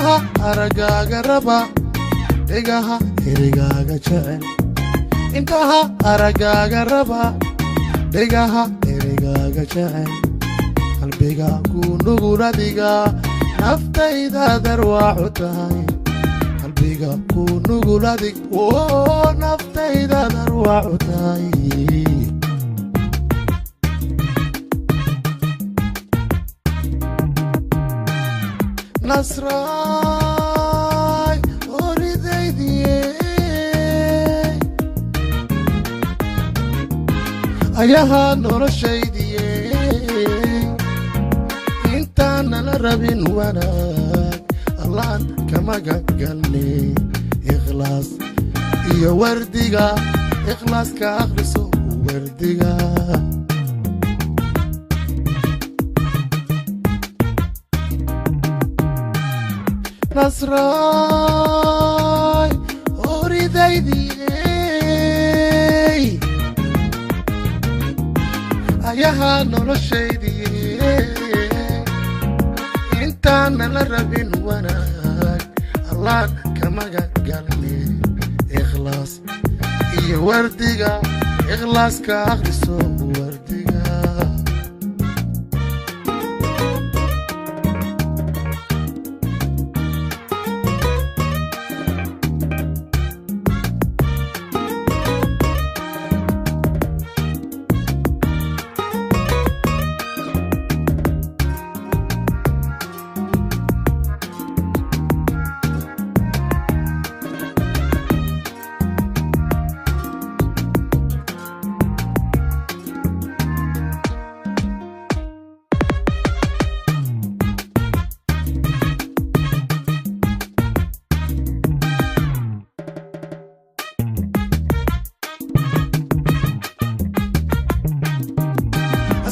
indhaha aragaaga raba dhegaha erigaaga jecel indhaha aragaaga raba dhegaha erigaaga jecel qalbiga ku nugul adiga naftayda darwaacu tahay qalbiga ku nugul adig naftayda darwaacu tahay nasray oridaydiye ayaha noloshaydiye intaan nala rabin wanaag allaan kama gagalne ikhlaas iyo wardiga ikhlaaska akhriso wardiga nasray oridaydiye ayaha noloshaydiye intaan nala rabin wanaag allaan kama gagalne ikhlaas iyo wardiga ikhlaaska akhriso wardiga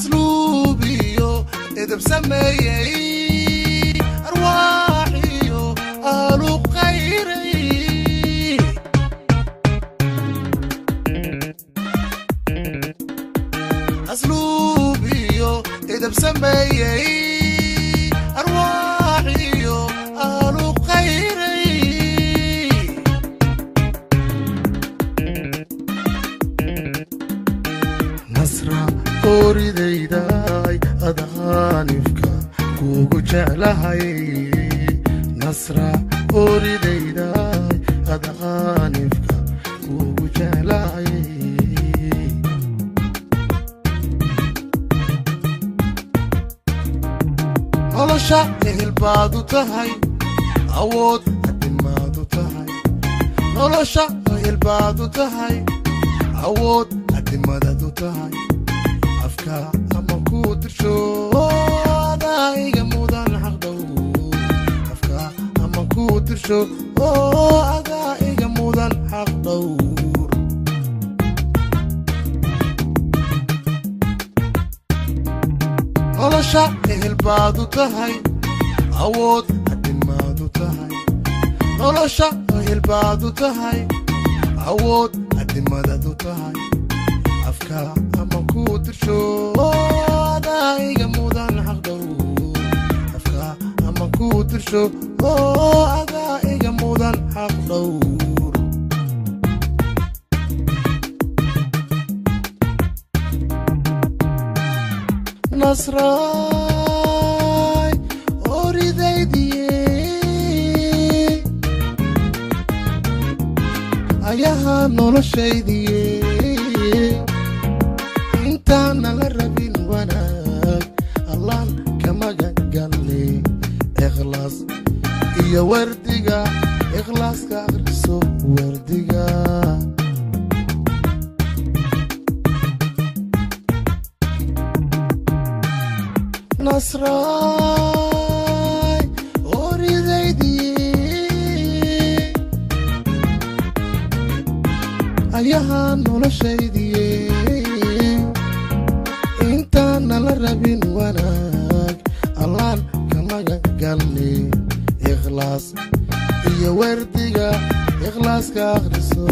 أسلوبيو إذا بسميي أرواحيو أهلو خيري أسلوبيو إذا بسميي أرواحيو أهلو خيري نصرة oridayday adaanifka kugu jeclahay nasra oridayday adaanifka kugu jeclahay nolosha ehelbaadu tahay awood adimaadu tahay nolosha ehelbaadu tahay awood adimadadu tahay afka ama ku dirsho adaiga mudan xaqdow afka ama ku dirsho adaiga mudan xaqdow nolosha ehelbaadu tahay awood adimaadu tahay nolosha ehelbaadu tahay awood adimadadu tahay afka ama ku dirsho adaiga mudan xaqdow afka ama ku dirsho adaiga mudan xaqdow nasray oridaydiye ayaha noloshaydiye intaan nala rabin wanaag allaan kama gagalne ikhlaas iyo wardiga ikhlaaska akhriso wardiga nasray oridaydiye ayaha noloshaydiye intaan nala rabin wanaag allaan kama gagalne ikhlaas iyo wardiga ikhlaaska akhriso